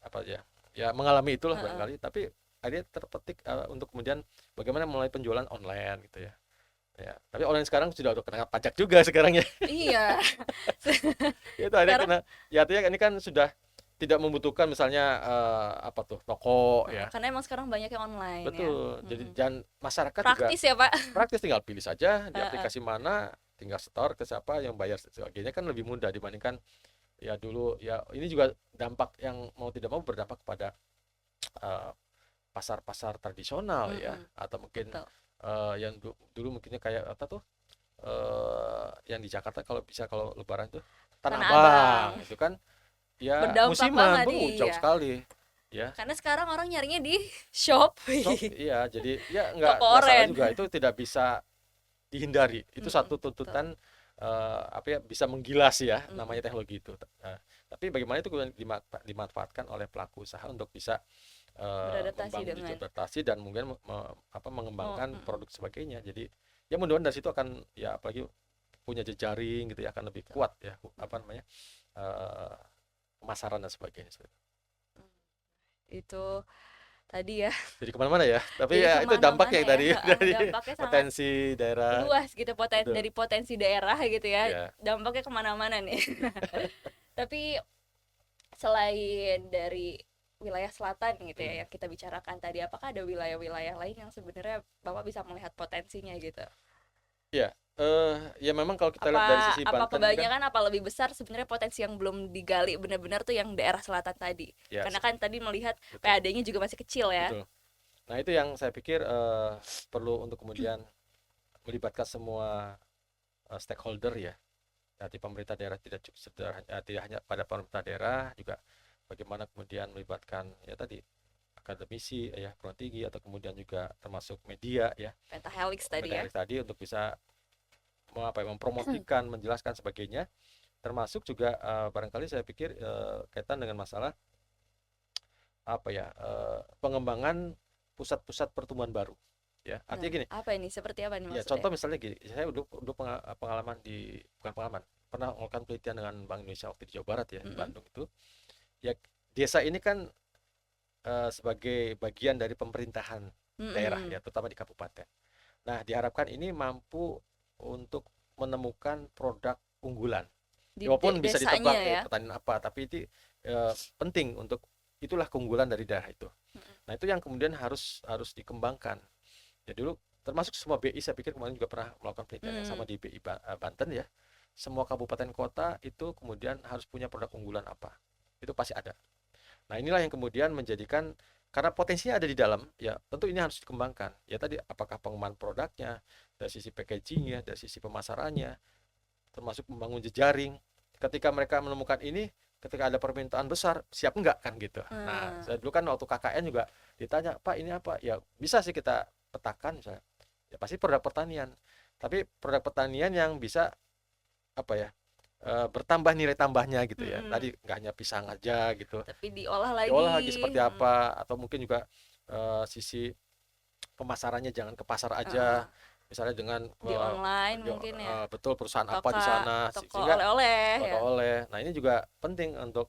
apa ya mengalami itulah Heeh. barangkali, tapi akhirnya terpetik untuk kemudian bagaimana mulai penjualan online gitu ya. Ya, tapi online sekarang sudah kena pajak juga sekarang ya. Iya. Itu akhirnya Sekarang kena, ya artinya ini kan sudah tidak membutuhkan misalnya apa tuh toko ya. karena emang sekarang banyak yang online ya. Betul. Jadi Mm-mm. dan masyarakat juga Praktis ya Pak. praktis, tinggal pilih saja di Heeh. aplikasi mana tinggal setor ke siapa yang bayar sebagainya, kan lebih mudah dibandingkan ya dulu ya. Ini juga dampak yang mau tidak mau berdampak kepada eh, pasar-pasar tradisional ya, Mm-mm. atau mungkin Betul. yang dulu mungkinnya kayak apa tuh, yang di Jakarta kalau bisa kalau Lebaran tuh Tanah Tanah Abang Abang. itu kan ya Berdampak musiman, banget, jauh iya. sekali ya. Karena sekarang orang nyarinya di shop, Shop, iya, jadi ya toko nggak salah oren. juga, itu tidak bisa dihindari. Itu satu Mm-mm. Betul. tuntutan apa ya, bisa menggilas ya Mm-mm. namanya teknologi itu. Tapi bagaimana itu kemudian dimanfaatkan oleh pelaku usaha untuk bisa Beradaptasi membangun dengan digital adaptasi dan mungkin apa, mengembangkan mm-mm. produk sebagainya. Jadi ya mudah-mudahan dari situ akan ya, apalagi punya jejaring gitu ya, akan lebih Betul. kuat ya apa Mm-mm. namanya, eh, pemasaran dan sebagainya. Itu tadi ya. Jadi kemana-mana ya, tapi Jadi ya itu dampak kemana-mana yang ya. dari Heeh, dari dampaknya sangat potensi daerah. luas gitu, Betul dari potensi daerah gitu ya, ya. dampaknya kemana-mana nih. Tapi selain dari wilayah selatan gitu Hmm. ya yang kita bicarakan tadi, apakah ada wilayah-wilayah lain yang sebenarnya Bapak bisa melihat potensinya gitu? Ya, ya memang kalau kita lihat Apa dari sisi apa Banten ini kan, kebanyakan, apa lebih besar sebenarnya potensi yang belum digali benar-benar tuh yang daerah selatan tadi? ya Karena kan tadi melihat betul, PAD-nya juga masih kecil ya. betul. Nah itu yang saya pikir perlu untuk kemudian melibatkan semua stakeholder ya. Nanti pemerintah daerah tidak cukup sederhana, tidak hanya pada pemerintah daerah, juga bagaimana kemudian melibatkan ya tadi akademisi ya, perguruan tinggi, atau kemudian juga termasuk media ya, Pentahelix tadi ya. media tadi, untuk bisa apa ya, mempromosikan, menjelaskan sebagainya, termasuk juga barangkali saya pikir kaitan dengan masalah apa ya, pengembangan pusat-pusat pertumbuhan baru ya. Nah, Artinya gini, apa ini? Seperti apa nih ya maksudnya? contoh misalnya gini, saya udah pengalaman di, bukan pengalaman, pernah melakukan penelitian dengan Bank Indonesia waktu di Jawa Barat ya, di Mm-mm. Bandung itu ya. Desa ini kan sebagai bagian dari pemerintahan daerah Mm-mm. ya, terutama di kabupaten. Nah, diharapkan ini mampu untuk menemukan produk unggulan. Di Ya, walaupun bisa desanya ditebak ya. pertanian apa, tapi itu penting untuk, itulah keunggulan dari daerah itu. Mm-mm. Nah, itu yang kemudian harus harus dikembangkan. Ya dulu termasuk semua BI, saya pikir kemarin juga pernah melakukan penelitian yang sama Mm. di BI Banten ya. Semua kabupaten kota itu kemudian harus punya produk unggulan apa. Itu pasti ada. Nah, inilah yang kemudian menjadikan, karena potensinya ada di dalam, ya tentu ini harus dikembangkan. Ya tadi, apakah pengembangan produknya, dari sisi packagingnya, dari sisi pemasarannya, termasuk membangun jejaring. Ketika mereka menemukan ini, ketika ada permintaan besar, siap enggak kan gitu. Nah, Mm. saya dulu kan waktu KKN juga ditanya, Pak ini apa? Ya bisa sih kita petakan misalnya. Ya pasti produk pertanian. Tapi produk pertanian yang bisa apa ya, bertambah nilai tambahnya gitu ya. Mm-mm. Tadi nggak hanya pisang aja gitu, Tapi diolah diolah lagi lagi. seperti Mm. apa, atau mungkin juga sisi pemasarannya jangan ke pasar Uh-uh. aja, misalnya dengan Di online mungkin ya. betul perusahaan apa di Toko sana, toko sehingga oleh-oleh toko ya. oleh. Nah ini juga penting untuk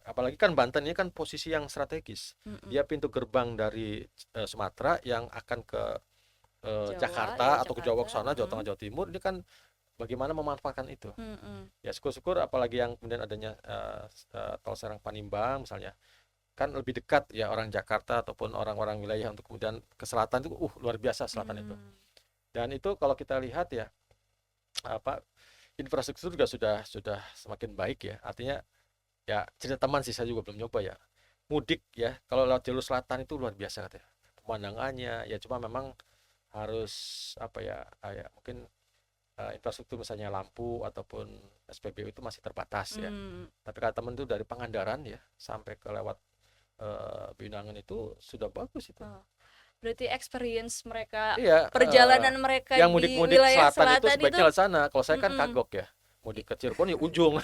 apalagi kan Banten ini kan posisi yang strategis, Mm-mm. dia pintu gerbang dari Sumatera yang akan ke Jawa ya, Jakarta atau ke Jawa, ke Jakarta. sana Jawa Mm. Tengah, Jawa Timur. Ini kan bagaimana memanfaatkan itu. Mm-mm. Ya syukur-syukur, apalagi yang kemudian adanya tol Serang Panimbang misalnya, kan lebih dekat ya orang Jakarta ataupun orang-orang wilayah untuk kemudian ke selatan itu, luar biasa selatan itu. Mm. Dan itu kalau kita lihat ya, apa, infrastruktur juga sudah semakin baik ya. Artinya ya, cerita teman sih, saya juga belum nyoba ya. Mudik ya, kalau lewat jalur selatan itu luar biasa katanya. Pemandangannya ya, cuma memang harus apa ya, ya mungkin infrastruktur misalnya lampu ataupun SPBU itu masih terbatas ya. Mm. Tapi kata temen itu dari Pangandaran ya sampai ke lewat Binangun itu sudah bagus itu. Oh. Berarti experience mereka, Iya, perjalanan mereka yang di mudik-mudik wilayah selatan itu selatan itu. sebaiknya ke sana. Kalau saya kan Mm-mm. kagok ya. Mudik ke Cirebon ya ujung.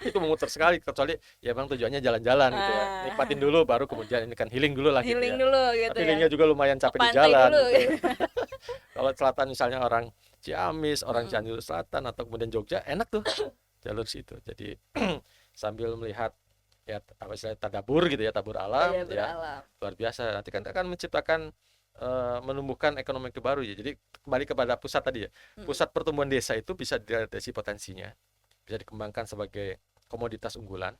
Itu memutar sekali, kecuali ya memang tujuannya jalan-jalan gitu ya. Nikmatin Ah, dulu, baru kemudian ini kan healing dulu lah gitu healing ya. dulu gitu Tapi ya. healingnya juga lumayan Ke capek di pantai jalan dulu. gitu ya. Kalau selatan misalnya orang Ciamis, orang Mm-mm. Cianjur Selatan, atau kemudian Jogja, enak tuh jalur situ. Jadi sambil melihat ya apa istilahnya, tadabur gitu ya, tabur alam Ada ya, beralam. luar biasa. Nanti kan akan menciptakan menumbuhkan ekonomi baru ya. Jadi kembali kepada pusat tadi ya. Mm-mm. Pusat pertumbuhan desa itu bisa direalisasi potensinya, bisa dikembangkan sebagai komoditas unggulan.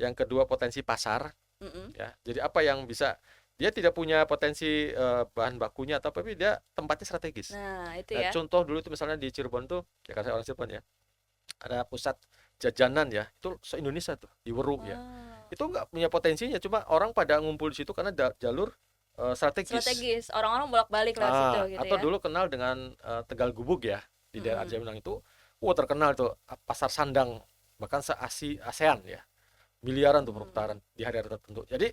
Yang kedua, potensi pasar Mm-mm. ya. Jadi apa yang bisa dia tidak punya potensi bahan bakunya atau apa, tapi dia tempatnya strategis. Nah, itu Nah, ya. contoh dulu itu misalnya di Cirebon tuh, ya karena saya orang Cirebon ya, ada pusat jajanan ya, itu se-Indonesia tuh, di Weru ya. Wow. Itu nggak punya potensinya, cuma orang pada ngumpul di situ karena jalur strategis. Strategis. Orang-orang bolak-balik lewat situ gitu Atau ya. dulu kenal dengan Tegal Gubug ya, di daerah Mm-mm. Arja Minang itu, wah terkenal tuh pasar sandang, bahkan ASEAN ya, miliaran tuh Mm. perputaran di hari-hari tertentu. Jadi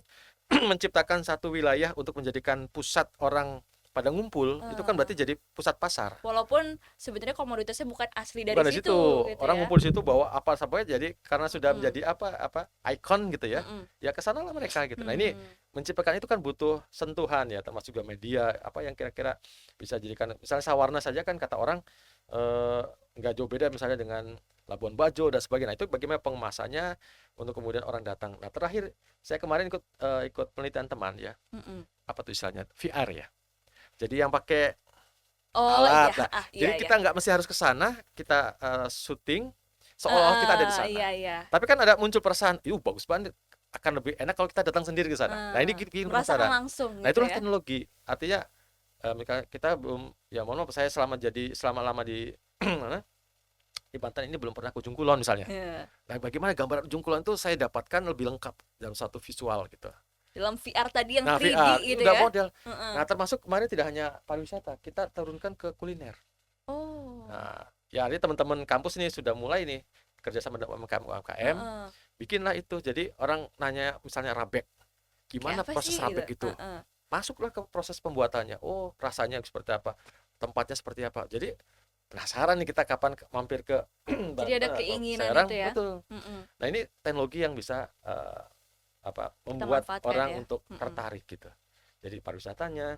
menciptakan satu wilayah untuk menjadikan pusat orang pada ngumpul, itu kan Eh, berarti jadi pusat pasar. walaupun sebenarnya komoditasnya bukan asli dari Bukan dari situ, situ gitu orang ya. ngumpul di situ bawa apa saja, jadi karena sudah Mm-mm. menjadi apa ikon gitu ya, Mm-mm. ya ke sana lah mereka gitu. Nah ini Mm. menciptakan itu kan butuh sentuhan ya, termasuk juga media apa yang kira-kira bisa jadikan, misalnya Sawarna saja kan kata orang eh, nggak jauh beda misalnya dengan Labuan Bajo dan sebagainya. Nah, itu bagaimana pengemasannya untuk kemudian orang datang. Nah terakhir saya kemarin ikut penelitian teman ya, Mm-mm. apa tuh istilahnya VR ya. Jadi yang pakai Oh iya, alat. Nah, iya jadi iya. kita nggak mesti harus ke sana, kita syuting seolah-olah kita ada di sana. Iya iya. Tapi kan ada muncul perasaan, "Yuh, bagus banget. Akan lebih enak kalau kita datang sendiri ke sana." Nah, ini bikin Merasakan penasaran. langsung Nah, gitu itulah ya. teknologi. Artinya kita belum, ya mohon maaf, saya selama lama di mana? Di Banten ini belum pernah ke Ujung Kulon misalnya. Iya. Nah, bagaimana gambar Ujung Kulon itu saya dapatkan lebih lengkap dalam satu visual gitu. Dalam VR tadi yang Nah, 3D VR gitu udah ya. model. Heeh. Nah, termasuk kemarin tidak hanya pariwisata, kita turunkan ke kuliner. Oh. Nah, ya ini teman-teman kampus nih sudah mulai nih kerjasama dengan UMKM, Heeh. bikinlah itu. Jadi orang nanya misalnya rabek, Kayak gimana apa proses sih gitu? rabek itu? Heeh. Masuklah ke proses pembuatannya. Oh, rasanya seperti apa? Tempatnya seperti apa? Jadi penasaran nih kita kapan mampir ke Jadi ada Banten atau keinginan Serang, itu ya. betul. Mm-mm. Nah, ini teknologi yang bisa Kita membuat manfaatkan orang ya. untuk Mm-mm. tertarik gitu. Jadi pariwisatanya,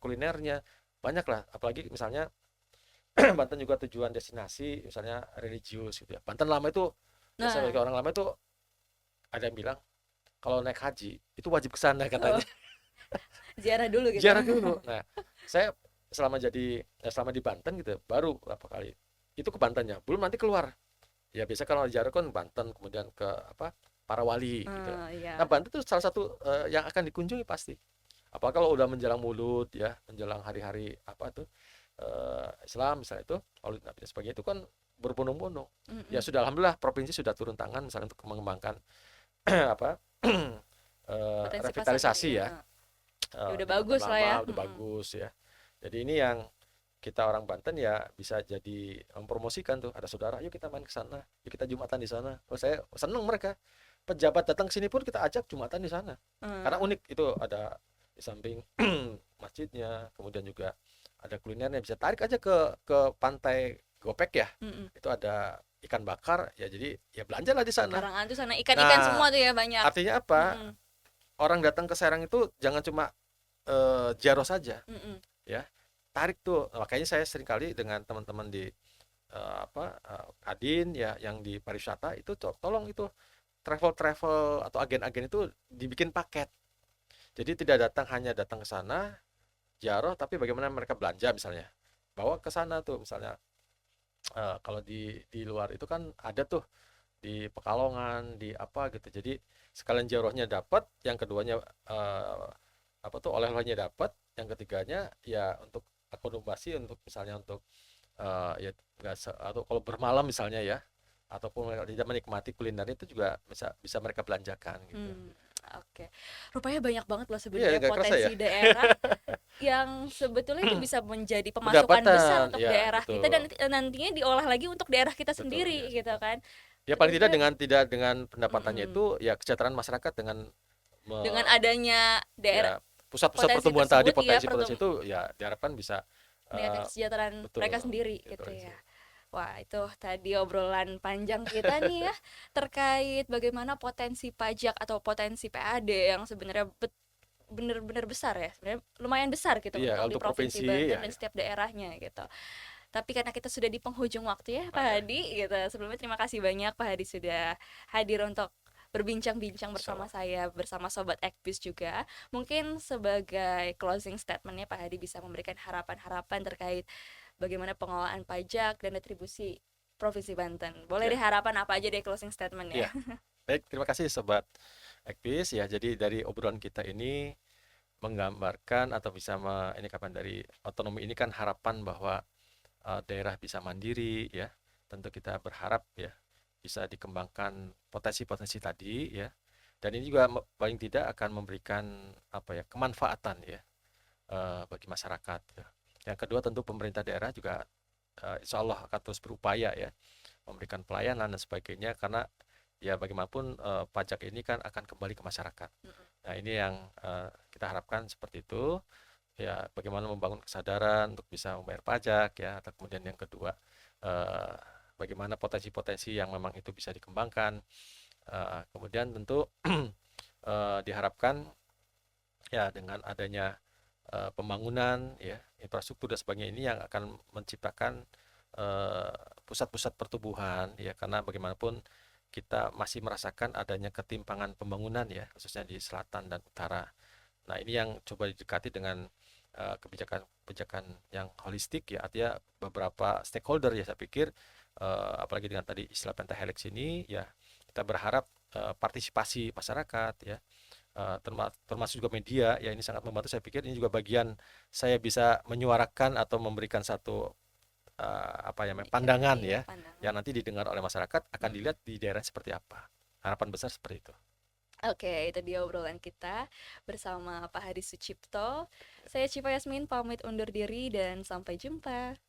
kulinernya, banyak lah. Apalagi misalnya Banten juga tujuan destinasi misalnya religius gitu ya. Banten lama itu, biasa bagi Nah, orang lama itu ada yang bilang kalau naik haji itu wajib ke sana oh, katanya. ziarah dulu gitu. Ziarah dulu. Nah, saya selama di Banten gitu baru berapa kali itu ke Bantennya, belum nanti keluar. Ya biasa kalau ziarah kan Banten, kemudian ke apa, para wali gitu. Nah, Iya. Banten itu salah satu yang akan dikunjungi pasti. Apa kalau udah menjelang Maulud ya, menjelang hari-hari apa tuh Islam misalnya itu, Maulid Nabi dan sebagainya itu kan berbondong-bondong. Ya Mm-mm. sudah, alhamdulillah provinsi sudah turun tangan misalnya untuk mengembangkan apa Potensi pasarnya revitalisasi ya. ya, Heeh. Ya udah di Banten bagus lah ya. lama udah Mm-mm. bagus ya. Jadi ini yang kita orang Banten ya bisa jadi mempromosikan tuh, ada saudara, yuk kita main ke sana, yuk kita Jumatan di sana. Oh, saya seneng mereka. Pejabat datang ke sini pun kita ajak Jumatan di sana. Karena Mm. unik itu, ada di samping masjidnya, kemudian juga ada kulinernya, bisa tarik aja ke pantai Gopek ya. Mm-mm. Itu ada ikan bakar ya, jadi ya belanjalah di sana. Karangan tuh sana ikan-ikan Nah, semua tuh ya banyak. artinya apa? Mm-mm. Orang datang ke Serang itu jangan cuma ziarah saja Mm-mm. ya. Tarik tuh. Makanya saya sering kali dengan teman-teman di Kadin ya yang di pariwisata itu tolong itu travel atau agen-agen itu dibikin paket. Jadi tidak hanya datang ke sana ziarah, tapi bagaimana mereka belanja misalnya. Bawa ke sana tuh misalnya, kalau di luar itu kan ada tuh di Pekalongan, di apa gitu. Jadi sekalian ziarahnya dapat, yang keduanya apa tuh oleh-olehnya dapat, yang ketiganya ya untuk akomodasi, untuk misalnya untuk ya nggak atau kalau bermalam misalnya ya, ataupun mereka tidak menikmati kuliner itu juga bisa bisa mereka belanjakan gitu. Hmm, oke. Rupanya banyak banget loh Iya, sebenarnya nggak kerasa ya. potensi daerah yang sebetulnya itu bisa menjadi pemasukan besar Pendapatan, untuk ya daerah kita dan betul, nantinya diolah lagi untuk daerah kita betul sendiri ya gitu betul. kan. Ya Itu paling sebenarnya tidak dengan pendapatannya mm-mm. itu ya kesejahteraan masyarakat dengan Dengan me- adanya daerah ya pusat-pusat potensi pertumbuhan tadi, tersebut ya potensi-potensi itu ya diharapkan bisa meningkatkan eh, kesejahteraan mereka betul sendiri gitu gitu sih. ya. Wah, itu tadi obrolan panjang kita nih ya terkait bagaimana potensi pajak atau potensi PAD yang sebenarnya benar-benar besar ya. Sebenarnya lumayan besar gitu Iya, untuk di untuk Provinsi provinsi Banten ya, dan ya. setiap daerahnya gitu. Tapi karena kita sudah di penghujung waktu ya Ah, Pak ya, Hadi gitu. Sebelumnya terima kasih banyak Pak Hadi sudah hadir untuk berbincang-bincang bersama insyaallah. saya, bersama Sobat Ekbis juga. Mungkin sebagai closing statementnya Pak Hadi bisa memberikan harapan-harapan terkait bagaimana pengelolaan pajak dan retribusi Provinsi Banten. Boleh deh Ya, harapan apa aja deh closing statementnya. iya. Baik, terima kasih sobat Ekvis ya. Jadi dari obrolan kita ini menggambarkan atau bisa ini kapan dari otonomi ini kan harapan bahwa daerah bisa mandiri ya. Tentu kita berharap ya bisa dikembangkan potensi-potensi tadi ya. Dan ini juga paling tidak akan memberikan apa ya kemanfaatan ya bagi masyarakat ya. Yang kedua tentu pemerintah daerah juga insya Allah akan terus berupaya ya memberikan pelayanan dan sebagainya karena ya bagaimanapun pajak ini kan akan kembali ke masyarakat. Nah ini yang kita harapkan seperti itu ya bagaimana membangun kesadaran untuk bisa membayar pajak ya atau kemudian yang kedua eh, bagaimana potensi-potensi yang memang itu bisa dikembangkan. Kemudian tentu diharapkan ya dengan adanya pembangunan ya infrastruktur dan sebagainya ini yang akan menciptakan eh, pusat-pusat pertumbuhan ya karena bagaimanapun kita masih merasakan adanya ketimpangan pembangunan ya khususnya di selatan dan utara. Nah ini yang coba didekati dengan kebijakan-kebijakan yang holistik ya artinya beberapa stakeholder ya saya pikir apalagi dengan tadi istilah pentahelix ini ya kita berharap partisipasi masyarakat ya termasuk juga media ya ini sangat membantu saya pikir ini juga bagian saya bisa menyuarakan atau memberikan satu apa ya pandangan Iya, ya pandangan. yang nanti didengar oleh masyarakat akan dilihat di daerah seperti apa harapan besar seperti itu. Oke, itu dia obrolan kita bersama Pak Hadi Sucipto. Saya Cipa Yasmin pamit undur diri dan sampai jumpa.